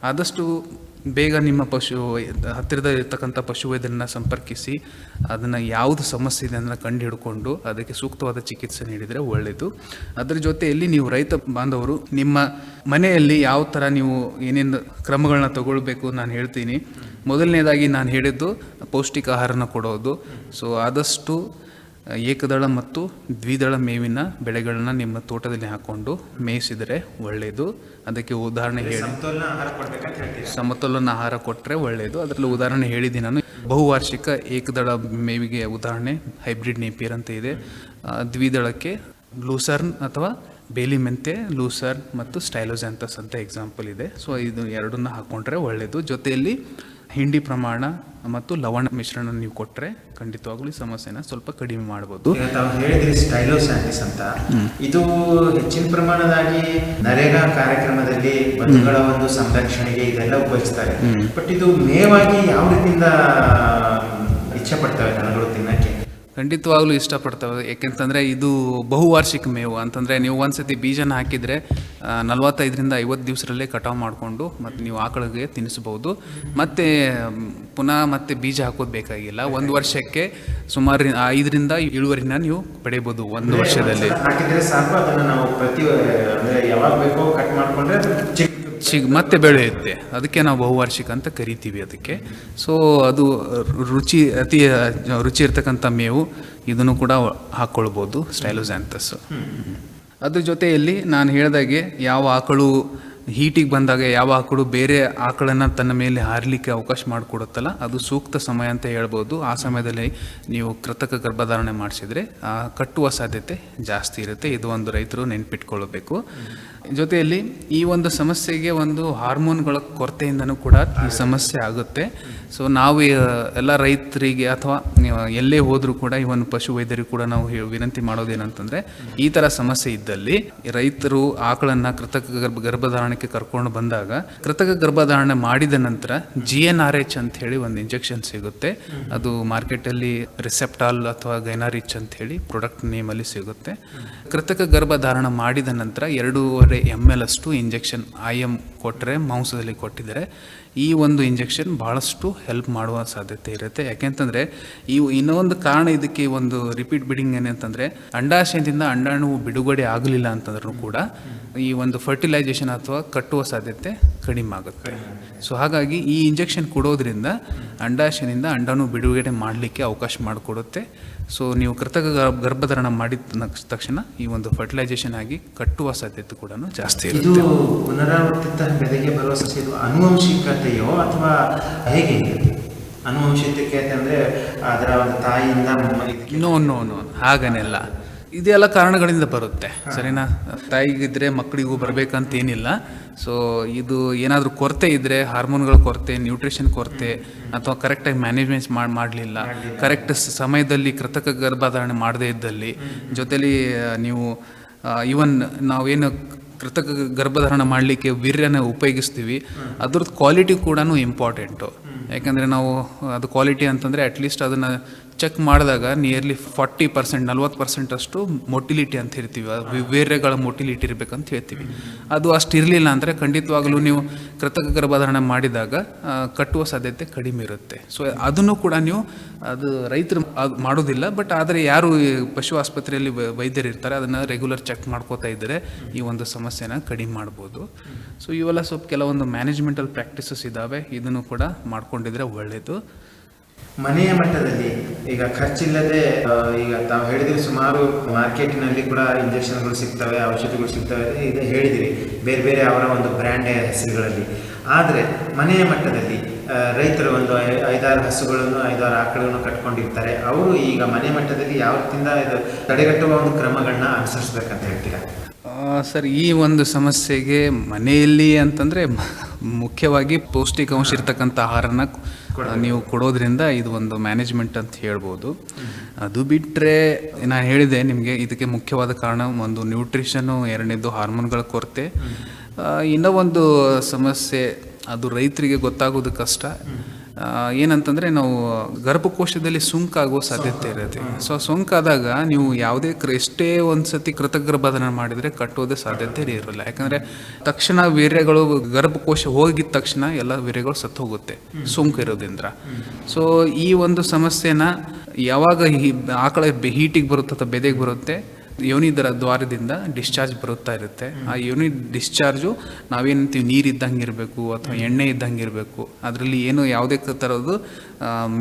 ಆದಷ್ಟು ಬೇಗ ನಿಮ್ಮ ಹತ್ತಿರದಲ್ಲಿರ್ತಕ್ಕಂಥ ಪಶುವೈದ್ಯರನ್ನ ಸಂಪರ್ಕಿಸಿ ಅದನ್ನು ಯಾವುದು ಸಮಸ್ಯೆ ಇದೆ ಅದನ್ನು ಕಂಡು ಹಿಡ್ಕೊಂಡು ಅದಕ್ಕೆ ಸೂಕ್ತವಾದ ಚಿಕಿತ್ಸೆ ನೀಡಿದರೆ ಒಳ್ಳೆಯದು. ಅದರ ಜೊತೆಯಲ್ಲಿ ನೀವು ರೈತ ಬಾಂಧವರು ನಿಮ್ಮ ಮನೆಯಲ್ಲಿ ಯಾವ ಥರ ನೀವು ಏನೇನು ಕ್ರಮಗಳನ್ನ ತಗೊಳ್ಬೇಕು ನಾನು ಹೇಳ್ತೀನಿ. ಮೊದಲನೇದಾಗಿ ನಾನು ಹೇಳಿದ್ದು ಪೌಷ್ಟಿಕ ಆಹಾರನ ಕೊಡೋದು. ಸೊ ಆದಷ್ಟು ಏಕದಳ ಮತ್ತು ದ್ವಿದಳ ಮೇವಿನ ಬೆಳೆಗಳನ್ನ ನಿಮ್ಮ ತೋಟದಲ್ಲಿ ಹಾಕ್ಕೊಂಡು ಮೇಯಿಸಿದರೆ ಒಳ್ಳೆಯದು. ಅದಕ್ಕೆ ಉದಾಹರಣೆ ಹೇಳಿ ಸಮತೋಲನ ಆಹಾರ ಕೊಟ್ಟರೆ ಒಳ್ಳೆಯದು. ಅದರಲ್ಲಿ ಉದಾಹರಣೆ ಹೇಳಿದ್ದೀನಿ ನಾನು. ಬಹುವಾರ್ಷಿಕ ಏಕದಳ ಮೇವಿಗೆ ಉದಾಹರಣೆ ಹೈಬ್ರಿಡ್ ನೇಪಿಯರ್ ಅಂತ ಇದೆ. ದ್ವಿದಳಕ್ಕೆ ಲೂಸರ್ನ್ ಅಥವಾ ಬೇಲಿ ಮೆಂತೆ, ಲೂಸರ್ನ್ ಮತ್ತು ಸ್ಟೈಲೋಜಾಂಥಸ್ ಅಂತ ಎಕ್ಸಾಂಪಲ್ ಇದೆ. ಸೊ ಇದು ಎರಡನ್ನ ಹಾಕ್ಕೊಂಡ್ರೆ ಒಳ್ಳೆಯದು. ಜೊತೆಯಲ್ಲಿ ಹಿಂಡಿ ಪ್ರಮಾಣ ಮತ್ತು ಲವಣ ಮಿಶ್ರಣ ನೀವು ಕೊಟ್ಟರೆ ಖಂಡಿತವಾಗ್ಲೂ ಈ ಸಮಸ್ಯೆನ ಸ್ವಲ್ಪ ಕಡಿಮೆ ಮಾಡ್ಬೋದು. ತಾವು ಹೇಳಿದ್ರಿ ಸ್ಟೈಲೋಸಾಂಟಿಸ್ ಅಂತ, ಇದು ಹೆಚ್ಚಿನ ಪ್ರಮಾಣದಾಗಿ ನರೇಗಾ ಕಾರ್ಯಕ್ರಮದಲ್ಲಿ ಬಂಧುಗಳ ಒಂದು ಸಂರಕ್ಷಣೆಗೆ ಇದೆಲ್ಲ ಉಪಯೋಗಿಸ್ತಾರೆ. ಬಟ್ ಇದು ಮೇವಾಗಿ ಯಾವ ರೀತಿಯಿಂದ ಇಚ್ಛೆ ಪಡ್ತವೆ ದನಗಳು ತಿನ್ನಕ್ಕೆ? ಖಂಡಿತವಾಗ್ಲೂ ಇಷ್ಟಪಡ್ತವೆ. ಏಕೆಂತಂದರೆ ಇದು ಬಹುವಾರ್ಷಿಕ ಮೇವು ಅಂತಂದರೆ ನೀವು ಒಂದ್ಸತಿ ಬೀಜನ ಹಾಕಿದರೆ 45ರಿಂದ 50 ದಿವಸದಲ್ಲೇ ಕಟಾವು ಮಾಡಿಕೊಂಡು ಮತ್ತು ನೀವು ಆಕಳಿಗೆ ತಿನ್ನಿಸ್ಬೋದು. ಮತ್ತು ಪುನಃ ಮತ್ತೆ ಬೀಜ ಹಾಕೋದು ಬೇಕಾಗಿಲ್ಲ. 1 ವರ್ಷಕ್ಕೆ ಸುಮಾರು 5ರಿಂದ 7 ನೀವು ಪಡೆಯಬಹುದು 1 ವರ್ಷದಲ್ಲಿ. ಹಾಕಿದರೆ ಸಾಕು, ಅದನ್ನು ನಾವು ಅಂದರೆ ಯಾವಾಗ ಬೇಕೋ ಕಟ್ ಮಾಡಿಕೊಂಡ್ರೆ ಮತ್ತೆ ಬೆಳೆಯುತ್ತೆ. ಅದಕ್ಕೆ ನಾವು ಬಹುವಾರ್ಷಿಕ ಅಂತ ಕರಿತೀವಿ ಅದಕ್ಕೆ. ಸೊ ಅದು ಅತಿ ರುಚಿ ಇರ್ತಕ್ಕಂಥ ಮೇವು, ಇದನ್ನು ಕೂಡ ಹಾಕ್ಕೊಳ್ಬೋದು ಸ್ಟೈಲೋಸ್ಯಾಂಥಸ್. ಅದ್ರ ಜೊತೆಯಲ್ಲಿ ನಾನು ಹೇಳಿದಾಗೆ ಯಾವ ಆಕಳು ಹೀಟಿಗೆ ಬಂದಾಗ ಯಾವ ಆಕಳು ಬೇರೆ ಆಕಳನ್ನು ತನ್ನ ಮೇಲೆ ಹಾರಲಿಕ್ಕೆ ಅವಕಾಶ ಮಾಡಿಕೊಡುತ್ತಲ್ಲ, ಅದು ಸೂಕ್ತ ಸಮಯ ಅಂತ ಹೇಳ್ಬೋದು. ಆ ಸಮಯದಲ್ಲಿ ನೀವು ಕೃತಕ ಗರ್ಭಧಾರಣೆ ಮಾಡಿಸಿದರೆ ಕಟ್ಟುವ ಸಾಧ್ಯತೆ ಜಾಸ್ತಿ ಇರುತ್ತೆ. ಇದು ಒಂದು ರೈತರು ನೆನ್ಪಿಟ್ಕೊಳ್ಬೇಕು. ಜೊತೆಯಲ್ಲಿ ಈ ಒಂದು ಸಮಸ್ಯೆಗೆ ಒಂದು ಹಾರ್ಮೋನ್ಗಳ ಕೊರತೆಯಿಂದನೂ ಕೂಡ ಈ ಸಮಸ್ಯೆ ಆಗುತ್ತೆ. ಸೊ ನಾವು ಎಲ್ಲ ರೈತರಿಗೆ ಅಥವಾ ಎಲ್ಲೇ ಹೋದರೂ ಕೂಡ ಈ ಒಂದು ಪಶು ವೈದ್ಯರಿಗೆ ಕೂಡ ನಾವು ವಿನಂತಿ ಮಾಡೋದೇನಂತಂದರೆ, ಈ ಥರ ಸಮಸ್ಯೆ ಇದ್ದಲ್ಲಿ ರೈತರು ಆಕಳನ್ನು ಕೃತಕ ಗರ್ಭಧಾರಣೆಗೆ ಕರ್ಕೊಂಡು ಬಂದಾಗ ಕೃತಕ ಗರ್ಭಧಾರಣೆ ಮಾಡಿದ ನಂತರ GnRH ಅಂತ ಹೇಳಿ ಒಂದು ಇಂಜೆಕ್ಷನ್ ಸಿಗುತ್ತೆ. ಅದು ಮಾರ್ಕೆಟಲ್ಲಿ ರಿಸೆಪ್ಟಾಲ್ ಅಥವಾ ಗೈನಾರಿಚ್ ಅಂತ ಹೇಳಿ ಪ್ರಾಡಕ್ಟ್ ನೇಮಲ್ಲಿ ಸಿಗುತ್ತೆ. ಕೃತಕ ಗರ್ಭಧಾರಣ ಮಾಡಿದ ನಂತರ 2.5 ml ಅಷ್ಟು ಇಂಜೆಕ್ಷನ್ IM ಕೊಟ್ಟರೆ, ಮಾಂಸದಲ್ಲಿ ಕೊಟ್ಟಿದ್ದಾರೆ, ಈ ಒಂದು ಇಂಜೆಕ್ಷನ್ ಭಾಳಷ್ಟು ಹೆಲ್ಪ್ ಮಾಡುವ ಸಾಧ್ಯತೆ ಇರುತ್ತೆ. ಯಾಕೆಂತಂದರೆ ಇನ್ನೊಂದು ಕಾರಣ ಇದಕ್ಕೆ ಒಂದು ರಿಪೀಟ್ ಬಿಡಿಂಗ್ ಏನಂತಂದರೆ, ಅಂಡಾಶಯದಿಂದ ಅಂಡಾಣು ಬಿಡುಗಡೆ ಆಗಲಿಲ್ಲ ಅಂತಂದ್ರೂ ಕೂಡ ಈ ಒಂದು ಫರ್ಟಿಲೈಸೇಷನ್ ಅಥವಾ ಕಟ್ಟುವ ಸಾಧ್ಯತೆ ಕಡಿಮೆ ಆಗುತ್ತೆ. ಸೊ ಹಾಗಾಗಿ ಈ ಇಂಜೆಕ್ಷನ್ ಕೊಡೋದ್ರಿಂದ ಅಂಡಾಶಯದಿಂದ ಅಂಡಾಣು ಬಿಡುಗಡೆ ಮಾಡಲಿಕ್ಕೆ ಅವಕಾಶ ಮಾಡಿಕೊಡುತ್ತೆ. ಸೊ ನೀವು ಕೃತಕ ಗರ್ಭಧಾರಣ ಮಾಡಿದ ತಕ್ಷಣ ಈ ಒಂದು ಫರ್ಟಿಲೈಸೇಷನ್ ಆಗಿ ಕಟ್ಟುವ ಸಾಧ್ಯತೆ ಕೂಡ ಜಾಸ್ತಿ ಇರುತ್ತೆ. ಇದು ಪುನರಾವರ್ತಿತ ಬೆಳೆಗೆ ಬರುವ ಸಸ್ಯದು ಆನುವಂಶಿಕತೆಯೋ ಅಥವಾ ಹೇಗೆ? ಆನುವಂಶಿಕತೆ ಅಂತಂದರೆ ಅದರ ಒಂದು ತಾಯಿಯಿಂದ ನೋ ಹಾಗನೆಲ್ಲ ಇದೆಲ್ಲ ಕಾರಣಗಳಿಂದ ಬರುತ್ತೆ, ಸರಿನಾ? ತಾಯಿಗಿದ್ರೆ ಮಕ್ಕಳಿಗೂ ಬರಬೇಕಂತ ಏನಿಲ್ಲ. ಸೊ ಇದು ಏನಾದರೂ ಕೊರತೆ ಇದ್ದರೆ, ಹಾರ್ಮೋನ್ಗಳ ಕೊರತೆ, ನ್ಯೂಟ್ರಿಷನ್ ಕೊರತೆ, ಅಥವಾ ಕರೆಕ್ಟಾಗಿ ಮ್ಯಾನೇಜ್ಮೆಂಟ್ ಮಾಡಲಿಲ್ಲ, ಕರೆಕ್ಟ್ ಸಮಯದಲ್ಲಿ ಕೃತಕ ಗರ್ಭಧಾರಣೆ ಮಾಡದೇ ಇದ್ದಲ್ಲಿ, ಜೊತೆಲಿ ನೀವು ಇವನ್ ನಾವೇನು ಕೃತಕ ಗರ್ಭಧಾರಣ ಮಾಡಲಿಕ್ಕೆ ವೀರ್ಯನ ಉಪಯೋಗಿಸ್ತೀವಿ, ಅದ್ರದ್ದು ಕ್ವಾಲಿಟಿ ಕೂಡ ಇಂಪಾರ್ಟೆಂಟು. ಯಾಕಂದರೆ ನಾವು ಅದು ಕ್ವಾಲಿಟಿ ಅಂತಂದರೆ ಅಟ್ಲೀಸ್ಟ್ ಅದನ್ನು ಚೆಕ್ ಮಾಡಿದಾಗ ನಿಯರ್ಲಿ 40% 40% ಅಷ್ಟು ಮೊಟಿಲಿಟಿ ಅಂತ ಹೇಳ್ತೀವಿ, ವೀರ್ಯಗಳ ಮೊಟಿಲಿಟಿ ಇರಬೇಕಂತ ಹೇಳ್ತೀವಿ. ಅದು ಅಷ್ಟು ಇರಲಿಲ್ಲ ಅಂದರೆ ಖಂಡಿತವಾಗಲೂ ನೀವು ಕೃತಕ ಗರ್ಭಧಾರಣೆ ಮಾಡಿದಾಗ ಕಟ್ಟುವ ಸಾಧ್ಯತೆ ಕಡಿಮೆ ಇರುತ್ತೆ. ಸೊ ಅದನ್ನು ಕೂಡ ನೀವು ಅದು ರೈತರು ಅದು ಮಾಡೋದಿಲ್ಲ. ಬಟ್ ಆದರೆ ಯಾರು ಪಶು ಆಸ್ಪತ್ರೆಯಲ್ಲಿ ವೈದ್ಯರು ಇರ್ತಾರೆ ಅದನ್ನು ರೆಗ್ಯುಲರ್ ಚೆಕ್ ಮಾಡ್ಕೋತಾ ಇದ್ದರೆ ಈ ಒಂದು ಸಮಸ್ಯೆನ ಕಡಿಮೆ ಮಾಡ್ಬೋದು. ಸೊ ಇವೆಲ್ಲ ಸ್ವಲ್ಪ ಕೆಲವೊಂದು ಮ್ಯಾನೇಜ್ಮೆಂಟಲ್ ಪ್ರಾಕ್ಟೀಸಸ್ ಇದ್ದಾವೆ, ಇದನ್ನು ಕೂಡ ಮಾಡ್ಕೊಂಡಿದ್ರೆ ಒಳ್ಳೆಯದು. ಮನೆಯ ಮಟ್ಟದಲ್ಲಿ ಈಗ ಖರ್ಚಿಲ್ಲದೆ, ಈಗ ತಾವು ಹೇಳಿದ್ರಿ ಸುಮಾರು ಮಾರ್ಕೆಟಿನಲ್ಲಿ ಕೂಡ ಇಂಜೆಕ್ಷನ್ಗಳು ಸಿಗ್ತವೆ, ಔಷಧಿಗಳು ಸಿಗ್ತವೆ, ಇದು ಹೇಳಿದಿರಿ ಬೇರೆ ಬೇರೆ ಅವರ ಒಂದು ಬ್ರ್ಯಾಂಡ್ ಹೆಸರುಗಳಲ್ಲಿ. ಆದರೆ ಮನೆಯ ಮಟ್ಟದಲ್ಲಿ ರೈತರು ಒಂದು 5-6 ಹಸುಗಳನ್ನು 5-6 ಆಕಳುಗಳನ್ನು ಕಟ್ಕೊಂಡಿರ್ತಾರೆ. ಅವರು ಈಗ ಮನೆ ಮಟ್ಟದಲ್ಲಿ ಯಾವ ರೀತಿಯಿಂದ ಇದು ತಡೆಗಟ್ಟುವ ಒಂದು ಕ್ರಮಗಳನ್ನ ಅನುಸರಿಸ್ಬೇಕಂತ ಹೇಳ್ತೀರಾ? ಸರ್, ಈ ಒಂದು ಸಮಸ್ಯೆಗೆ ಮನೆಯಲ್ಲಿ ಅಂತಂದರೆ ಮುಖ್ಯವಾಗಿ ಪೌಷ್ಟಿಕಾಂಶ ಇರ್ತಕ್ಕಂಥ ಆಹಾರನ ನೀವು ಕೊಡೋದ್ರಿಂದ ಇದು ಒಂದು ಮ್ಯಾನೇಜ್ಮೆಂಟ್ ಅಂತ ಹೇಳ್ಬೋದು. ಅದು ಬಿಟ್ಟರೆ ನಾನು ಹೇಳಿದೆ ನಿಮಗೆ, ಇದಕ್ಕೆ ಮುಖ್ಯವಾದ ಕಾರಣ ಒಂದು ನ್ಯೂಟ್ರಿಷನ್ನು, ಎರಡನೇದು ಹಾರ್ಮೋನ್ಗಳ ಕೊರತೆ. ಇನ್ನೂ ಒಂದು ಸಮಸ್ಯೆ, ಅದು ರೈತರಿಗೆ ಗೊತ್ತಾಗೋದು ಕಷ್ಟ. ಏನಂತಂದರೆ ನಾವು ಗರ್ಭಕೋಶದಲ್ಲಿ ಸೋಂಕಾಗುವ ಸಾಧ್ಯತೆ ಇರುತ್ತೆ. ಸೊ ಸೋಂಕಾದಾಗ ನೀವು ಯಾವುದೇ ಎಷ್ಟೇ ಒಂದು ಸತಿ ಕೃತಕ ಗರ್ಭಧಾರಣೆ ಮಾಡಿದರೆ ಕಟ್ಟೋದೇ ಸಾಧ್ಯತೆ ಇರೋಲ್ಲ. ಯಾಕಂದರೆ ತಕ್ಷಣ ವೀರ್ಯಗಳು ಗರ್ಭಕೋಶ ಹೋಗಿದ ತಕ್ಷಣ ಎಲ್ಲ ವೀರ್ಯಗಳು ಸತ್ತು ಹೋಗುತ್ತೆ ಸೋಂಕು ಇರೋದ್ರಿಂದ. ಸೊ ಈ ಒಂದು ಸಮಸ್ಯೆನ ಯಾವಾಗ ಆಕಳ ಹೀಟಿಗೆ ಬರುತ್ತೆ ಅಥವಾ ಬೆದೆಗೆ ಬರುತ್ತೆ, ಯೋನಿ ದ್ವಾರದಿಂದ ಡಿಸ್ಚಾರ್ಜ್ ಬರುತ್ತಾ ಇರುತ್ತೆ. ಆ ಯೋನಿ ಡಿಸ್ಚಾರ್ಜು ನಾವೇನಂತೀವಿ ನೀರು ಇದ್ದಂಗೆ ಇರಬೇಕು ಅಥವಾ ಎಣ್ಣೆ ಇದ್ದಂಗೆ ಇರಬೇಕು, ಅದರಲ್ಲಿ ಏನು ಯಾವುದೇ ಥರದ್ದು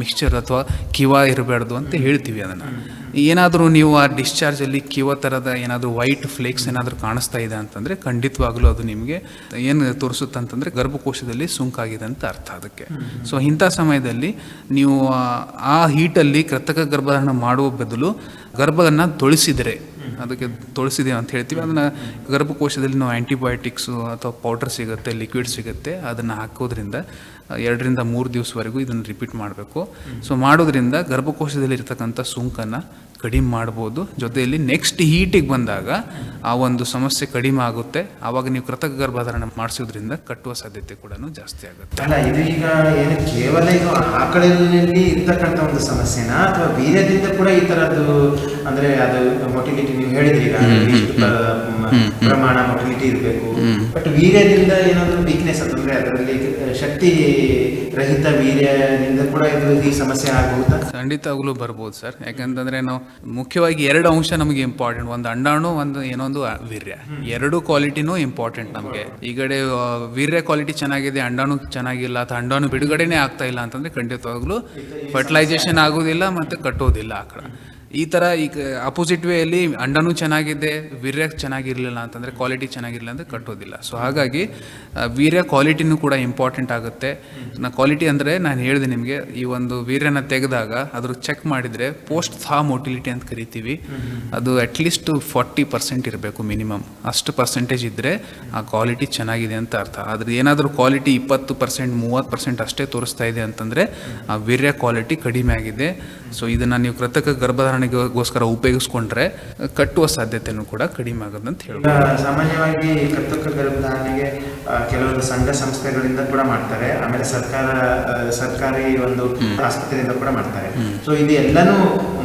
ಮಿಕ್ಸ್ಚರ್ ಅಥವಾ ಕಿವ ಇರಬಾರ್ದು ಅಂತ ಹೇಳ್ತೀವಿ. ಅದನ್ನು ಏನಾದರೂ ನೀವು ಆ ಡಿಸ್ಚಾರ್ಜಲ್ಲಿ ಕಿವ ಥರದ ಏನಾದರೂ ವೈಟ್ ಫ್ಲೇಕ್ಸ್ ಏನಾದರೂ ಕಾಣಿಸ್ತಾ ಇದೆ ಅಂತಂದರೆ ಖಂಡಿತವಾಗ್ಲೂ ಅದು ನಿಮಗೆ ಏನು ತೋರಿಸುತ್ತಂತಂದರೆ ಗರ್ಭಕೋಶದಲ್ಲಿ ಸೋಂಕಾಗಿದೆ ಅಂತ ಅರ್ಥ ಅದಕ್ಕೆ. ಸೊ ಇಂಥ ಸಮಯದಲ್ಲಿ ನೀವು ಆ ಹೀಟಲ್ಲಿ ಕೃತಕ ಗರ್ಭಧಾರಣೆ ಮಾಡುವ ಬದಲು ಗರ್ಭವನ್ನು ತೊಳಿಸಿದರೆ, ಅದಕ್ಕೆ ತೊಳಿಸಿದೆ ಅಂತ ಹೇಳ್ತೀವಿ, ಅದನ್ನು ಗರ್ಭಕೋಶದಲ್ಲಿ ನಾವು ಆ್ಯಂಟಿಬಯೋಟಿಕ್ಸು ಅಥವಾ ಪೌಡರ್ ಸಿಗುತ್ತೆ, ಲಿಕ್ವಿಡ್ ಸಿಗುತ್ತೆ, ಅದನ್ನು ಹಾಕೋದ್ರಿಂದ 2ರಿಂದ 3 ದಿವಸವರೆಗೂ ಇದನ್ನು ರಿಪೀಟ್ ಮಾಡಬೇಕು. ಸೊ ಮಾಡೋದ್ರಿಂದ ಗರ್ಭಕೋಶದಲ್ಲಿ ಇರ್ತಕ್ಕಂಥ ಸೋಂಕನ್ನು ಕಡಿಮೆ ಮಾಡ್ಬೋದು. ಜೊತೆಯಲ್ಲಿ ನೆಕ್ಸ್ಟ್ ಹೀಟಿಗೆ ಬಂದಾಗ ಆ ಒಂದು ಸಮಸ್ಯೆ ಕಡಿಮೆ ಆಗುತ್ತೆ. ಆವಾಗ ನೀವು ಕೃತಕ ಗರ್ಭಧಾರಣೆ ಮಾಡಿಸೋದ್ರಿಂದ ಕಟ್ಟುವ ಸಾಧ್ಯತೆ ಕೂಡ ಜಾಸ್ತಿ ಆಗುತ್ತೆ. ಅಲ್ಲ, ಇದು ಈಗ ಏನು ಕೇವಲ ಇದು ಆಕಳಿನಲ್ಲಿ ಇರ್ತಕ್ಕಂಥ ಒಂದು ಸಮಸ್ಯೆನಾ ಅಥವಾ ವೀರ್ಯದಿಂದ ಕೂಡ ಈ ತರದ್ದು, ಅಂದ್ರೆ ಅದು ಮೊಟಿಲಿಟಿ ನೀವು ಹೇಳಿದ್ರಿ ಈಗ ಇಷ್ಟು ಪ್ರಮಾಣ ಮೊಟಿಲಿಟಿ ಇರಬೇಕು, ಬಟ್ ವೀರ್ಯದಿಂದ ಏನಾದರೂ ವೀಕ್ನೆಸ್ ಅಂತಂದ್ರೆ ಅದರಲ್ಲಿ ಶಕ್ತಿ ರಹಿತ ವೀರ್ಯದಿಂದ ಕೂಡ ಇದು ಈ ಸಮಸ್ಯೆ ಆಗಬಹುದಾ? ಖಂಡಿತವಾಗ್ಲೂ ಬರ್ಬೋದು ಸರ್. ಯಾಕಂತಂದ್ರೆ ನಾವು ಮುಖ್ಯವಾಗಿ 2 ಅಂಶ ನಮಗೆ ಇಂಪಾರ್ಟೆಂಟ್, ಒಂದು ಅಂಡಾಣು, ಇನ್ನೊಂದು ವೀರ್ಯ. 2 ಕ್ವಾಲಿಟಿನೂ ಇಂಪಾರ್ಟೆಂಟ್ ನಮಗೆ. ಈ ಕಡೆ ವೀರ್ಯ ಕ್ವಾಲಿಟಿ ಚೆನ್ನಾಗಿದೆ, ಅಂಡಾಣು ಚೆನ್ನಾಗಿಲ್ಲ ಅಥವಾ ಅಂಡಾಣು ಬಿಡುಗಡೆನೇ ಆಗ್ತಾ ಇಲ್ಲ ಅಂತಂದ್ರೆ ಖಂಡಿತವಾಗ್ಲೂ ಫರ್ಟಿಲೈಸೇಷನ್ ಆಗೋದಿಲ್ಲ ಮತ್ತು ಕಟ್ಟೋದಿಲ್ಲ ಆಕಳ. ಈ ಥರ ಈಗ ಅಪೋಸಿಟ್ ವೇಯಲ್ಲಿ ಅಂಡನೂ ಚೆನ್ನಾಗಿದೆ, ವೀರ್ಯ ಚೆನ್ನಾಗಿರಲಿಲ್ಲ ಅಂತಂದರೆ, ಕ್ವಾಲಿಟಿ ಚೆನ್ನಾಗಿರಲಿಲ್ಲ ಅಂದರೆ ಕಟ್ಟೋದಿಲ್ಲ. ಸೊ ಹಾಗಾಗಿ ವೀರ್ಯ ಕ್ವಾಲಿಟಿನೂ ಕೂಡ ಇಂಪಾರ್ಟೆಂಟ್ ಆಗುತ್ತೆ. ಕ್ವಾಲಿಟಿ ಅಂದರೆ ನಾನು ಹೇಳಿದೆ ನಿಮಗೆ, ಈ ಒಂದು ವೀರ್ಯನ ತೆಗೆದಾಗ ಅದ್ರ ಚೆಕ್ ಮಾಡಿದರೆ ಪೋಸ್ಟ್ ಥಾ ಮೊಟಿಲಿಟಿ ಅಂತ ಕರಿತೀವಿ. ಅದು ಅಟ್ಲೀಸ್ಟ್ 40% ಇರಬೇಕು ಮಿನಿಮಮ್. ಅಷ್ಟು ಪರ್ಸೆಂಟೇಜ್ ಇದ್ದರೆ ಆ ಕ್ವಾಲಿಟಿ ಚೆನ್ನಾಗಿದೆ ಅಂತ ಅರ್ಥ. ಆದರೆ ಏನಾದರೂ ಕ್ವಾಲಿಟಿ 20%, 30% ಅಷ್ಟೇ ತೋರಿಸ್ತಾ ಇದೆ ಅಂತಂದರೆ ಆ ವೀರ್ಯ ಕ್ವಾಲಿಟಿ ಕಡಿಮೆ ಆಗಿದೆ. ಸೊ ಇದನ್ನು ನೀವು ಕೃತಕ ಗರ್ಭಧಾರಣೆಗೋಸ್ಕರ ಉಪಯೋಗಿಸ್ಕೊಂಡ್ರೆ ಕಟ್ಟುವ ಸಾಧ್ಯತೆನೂ ಕೂಡ ಕಡಿಮೆ ಆಗೋದು ಅಂತ ಹೇಳ್ಬೋದು. ಸಾಮಾನ್ಯವಾಗಿ ಕೃತಕ ಗರ್ಭಧಾರಣೆಗೆ ಕೆಲವೊಂದು ಸಂಘ ಸಂಸ್ಥೆಗಳಿಂದ ಕೂಡ ಮಾಡ್ತಾರೆ, ಆಮೇಲೆ ಸರ್ಕಾರಿ ಒಂದು ಆಸ್ಪತ್ರೆಯಿಂದ ಕೂಡ ಮಾಡ್ತಾರೆ. ಸೊ ಇದು ಎಲ್ಲನೂ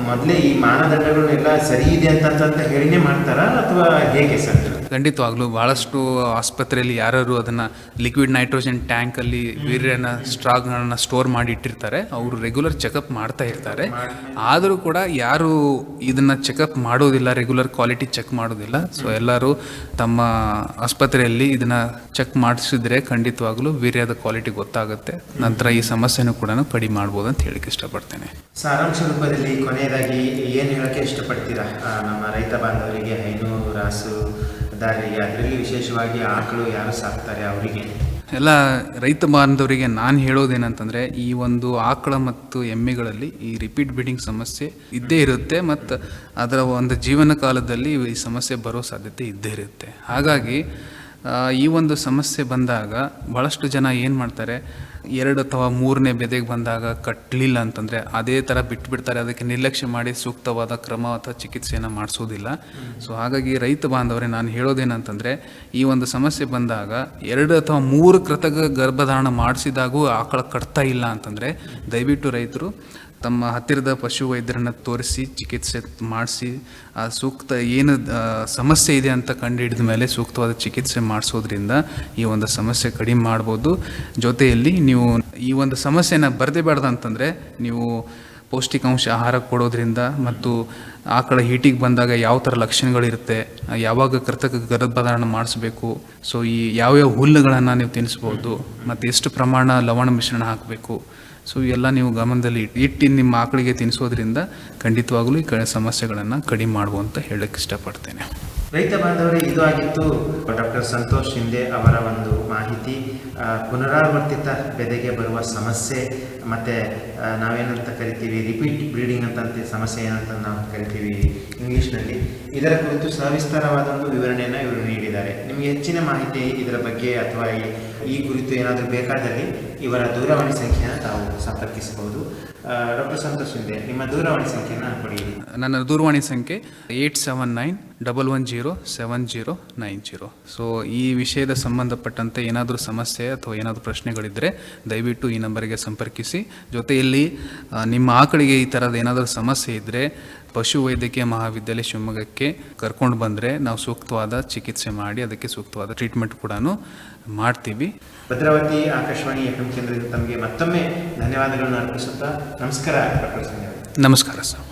ಮೊದಲೇ ಈ ಮಾನದಂಡಗಳನ್ನೆಲ್ಲ ಸರಿ ಇದೆ ಅಂತ ಹೇಳಿನೇ ಮಾಡ್ತಾರಾ ಅಥವಾ ಹೇಗೆ ಸರ್? ಖಂಡಿತವಾಗ್ಲೂ ಭಾಳಷ್ಟು ಆಸ್ಪತ್ರೆಯಲ್ಲಿ ಯಾರು ಅದನ್ನು ಲಿಕ್ವಿಡ್ ನೈಟ್ರೋಜನ್ ಟ್ಯಾಂಕಲ್ಲಿ ವೀರ್ಯನ ಸ್ಟ್ರಾಕ್ಗಳನ್ನ ಸ್ಟೋರ್ ಮಾಡಿ ಇಟ್ಟಿರ್ತಾರೆ, ಅವರು ರೆಗ್ಯುಲರ್ ಚೆಕಪ್ ಮಾಡ್ತಾ ಇರ್ತಾರೆ. ಆದರೂ ಕೂಡ ಯಾರು ಇದನ್ನು ಚೆಕಪ್ ಮಾಡೋದಿಲ್ಲ, ರೆಗ್ಯುಲರ್ ಕ್ವಾಲಿಟಿ ಚೆಕ್ ಮಾಡೋದಿಲ್ಲ. ಸೊ ಎಲ್ಲರೂ ತಮ್ಮ ಆಸ್ಪತ್ರೆಯಲ್ಲಿ ಇದನ್ನು ಚೆಕ್ ಮಾಡಿಸಿದ್ರೆ ಖಂಡಿತವಾಗ್ಲೂ ವೀರ್ಯದ ಕ್ವಾಲಿಟಿ ಗೊತ್ತಾಗುತ್ತೆ. ನಂತರ ಈ ಸಮಸ್ಯೆನೂ ಕೂಡ ಕಡಿಮೆ ಮಾಡ್ಬೋದು ಅಂತ ಹೇಳಕ್ಕೆ ಇಷ್ಟಪಡ್ತೇನೆ. ಸಾರಾಂಶ ರೂಪದಲ್ಲಿ ಕೊನೆಯದಾಗಿ ಏನು ಹೇಳೋಕ್ಕೆ ಇಷ್ಟಪಡ್ತೀರಾ ನಮ್ಮ ರೈತ ಬಾಂಧವರಿಗೆ, ಹೈನು ರಾಸು ದಾರಿಗೆ, ಅದರಲ್ಲಿ ವಿಶೇಷವಾಗಿ ಆಕಳು ಯಾರು ಸಾಕ್ತಾರೆ ಅವರಿಗೆ? ಎಲ್ಲ ರೈತ ಬಾಂಧವರಿಗೆ ನಾನು ಹೇಳೋದೇನಂತಂದರೆ, ಈ ಒಂದು ಆಕಳ ಮತ್ತು ಎಮ್ಮೆಗಳಲ್ಲಿ ಈ ರಿಪೀಟ್ ಬ್ರೀಡಿಂಗ್ ಸಮಸ್ಯೆ ಇದ್ದೇ ಇರುತ್ತೆ ಮತ್ತು ಅದರ ಒಂದು ಜೀವನ ಕಾಲದಲ್ಲಿ ಈ ಸಮಸ್ಯೆ ಬರೋ ಸಾಧ್ಯತೆ ಇದ್ದೇ ಇರುತ್ತೆ. ಹಾಗಾಗಿ ಈ ಒಂದು ಸಮಸ್ಯೆ ಬಂದಾಗ ಭಾಳಷ್ಟು ಜನ ಏನು ಮಾಡ್ತಾರೆ, 2 ಅಥವಾ 3ನೇ ಬೆದೆಗೆ ಬಂದಾಗ ಕಟ್ಟಲಿಲ್ಲ ಅಂತಂದರೆ ಅದೇ ಥರ ಬಿಟ್ಬಿಡ್ತಾರೆ. ಅದಕ್ಕೆ ನಿರ್ಲಕ್ಷ್ಯ ಮಾಡಿ ಸೂಕ್ತವಾದ ಕ್ರಮ ಅಥವಾ ಚಿಕಿತ್ಸೆಯನ್ನು ಮಾಡಿಸೋದಿಲ್ಲ. ಸೊ ಹಾಗಾಗಿ ರೈತ ಬಾಂಧವರೇ ನಾನು ಹೇಳೋದೇನಂತಂದರೆ, ಈ ಒಂದು ಸಮಸ್ಯೆ ಬಂದಾಗ 2 ಅಥವಾ 3 ಕೃತಕ ಗರ್ಭಧಾರಣ ಮಾಡಿಸಿದಾಗೂ ಆಕಳ ಕಟ್ತಾ ಇಲ್ಲ ಅಂತಂದರೆ ದಯವಿಟ್ಟು ರೈತರು ತಮ್ಮ ಹತ್ತಿರದ ಪಶು ವೈದ್ಯರನ್ನು ತೋರಿಸಿ ಚಿಕಿತ್ಸೆ ಮಾಡಿಸಿ ಆ ಸೂಕ್ತ ಏನು ಸಮಸ್ಯೆ ಇದೆ ಅಂತ ಕಂಡುಹಿಡಿದ ಮೇಲೆ ಸೂಕ್ತವಾದ ಚಿಕಿತ್ಸೆ ಮಾಡಿಸೋದ್ರಿಂದ ಈ ಒಂದು ಸಮಸ್ಯೆ ಕಡಿಮೆ ಮಾಡ್ಬೋದು. ಜೊತೆಯಲ್ಲಿ ನೀವು ಈ ಒಂದು ಸಮಸ್ಯೆನ ಬರದೇಬಾರ್ದಂತಂದರೆ ನೀವು ಪೌಷ್ಟಿಕಾಂಶ ಆಹಾರ ಕೊಡೋದ್ರಿಂದ ಮತ್ತು ಆಕಳ ಹೀಟಿಗೆ ಬಂದಾಗ ಯಾವ ಥರ ಲಕ್ಷಣಗಳಿರುತ್ತೆ, ಯಾವಾಗ ಕೃತಕ ಗರ್ಭಧಾರಣೆ ಮಾಡಿಸ್ಬೇಕು, ಸೊ ಈ ಯಾವ್ಯಾವ ಹುಲ್ಲುಗಳನ್ನು ನೀವು ತಿನ್ನಿಸ್ಬೋದು ಮತ್ತು ಎಷ್ಟು ಪ್ರಮಾಣ ಲವಣ ಮಿಶ್ರಣ ಹಾಕಬೇಕು, ಸೊ ಇವೆಲ್ಲ ನೀವು ಗಮನದಲ್ಲಿ ಇಟ್ಟು ನಿಮ್ಮ ಆಕಳಿಗೆ ತಿನ್ನಿಸೋದ್ರಿಂದ ಖಂಡಿತವಾಗಲೂ ಈ ಸಮಸ್ಯೆಗಳನ್ನು ಕಡಿಮೆ ಮಾಡುವ ಅಂತ ಹೇಳಕ್ಕೆ ಇಷ್ಟಪಡ್ತೇನೆ. ರೈತ ಬಾಂಧವರೇ, ಇದು ಆಗಿತ್ತು ಡಾಕ್ಟರ್ ಸಂತೋಷ್ ಶಿಂದೆ ಅವರ ಒಂದು ಮಾಹಿತಿ. ಪುನರಾವರ್ತಿತ ಬೆದೆಗೆ ಬರುವ ಸಮಸ್ಯೆ ಮತ್ತು ನಾವೇನಂತ ಕರಿತೀವಿ ರಿಪೀಟ್ ಬ್ರೀಡಿಂಗ್ ಅಂತಂತ ಸಮಸ್ಯೆ ಏನಂತ ನಾವು ಕರಿತೀವಿ ಇಂಗ್ಲೀಷ್ನಲ್ಲಿ, ಇದರ ಕುರಿತು ಸವಿಸ್ತಾರವಾದ ಒಂದು ವಿವರಣೆಯನ್ನು ಇವರು ನೀಡಿದ್ದಾರೆ. ನಿಮಗೆ ಹೆಚ್ಚಿನ ಮಾಹಿತಿ ಇದರ ಬಗ್ಗೆ ಅಥವಾ ಈ ಕುರಿತು ಏನಾದರೂ ಬೇಕಾದಲ್ಲಿ ಇವರ ದೂರವಾಣಿ ಸಂಖ್ಯೆಯನ್ನು ತಾವು ಸಂಪರ್ಕಿಸಬಹುದು. ಡಾಕ್ಟರ್ ಸಂತೋಷ್ ಶಿಂದೆ, ನಿಮ್ಮ ದೂರವಾಣಿ ಸಂಖ್ಯೆಯನ್ನು ಕೊಡಿ. ನನ್ನ ದೂರವಾಣಿ ಸಂಖ್ಯೆ 8791177090. ಸೊ ಈ ವಿಷಯದ ಸಂಬಂಧಪಟ್ಟಂತೆ ಏನಾದರೂ ಸಮಸ್ಯೆ ಅಥವಾ ಏನಾದರೂ ಪ್ರಶ್ನೆಗಳಿದ್ದರೆ ದಯವಿಟ್ಟು ಈ ನಂಬರಿಗೆ ಸಂಪರ್ಕಿಸಿ. ಜೊತೆಯಲ್ಲಿ ನಿಮ್ಮ ಆಕಳಿಗೆ ಈ ಥರದ ಏನಾದರೂ ಸಮಸ್ಯೆ ಇದ್ದರೆ ಪಶು ವೈದ್ಯಕೀಯ ಮಹಾವಿದ್ಯಾಲಯ ಶಿವಮೊಗ್ಗಕ್ಕೆ ಕರ್ಕೊಂಡು ಬಂದರೆ ನಾವು ಸೂಕ್ತವಾದ ಚಿಕಿತ್ಸೆ ಮಾಡಿ ಅದಕ್ಕೆ ಸೂಕ್ತವಾದ ಟ್ರೀಟ್ಮೆಂಟ್ ಕೂಡ ಮಾಡ್ತೀವಿ. ಭದ್ರಾವತಿ ಆಕಾಶವಾಣಿ FM ಕೇಂದ್ರದಿಂದ ತಮಗೆ ಮತ್ತೊಮ್ಮೆ ಧನ್ಯವಾದಗಳನ್ನು ಅರ್ಪಿಸುತ್ತಾ ನಮಸ್ಕಾರ ಡಾಕ್ಟರ್ ಸಂಜಯ್. ನಮಸ್ಕಾರ ಸರ್.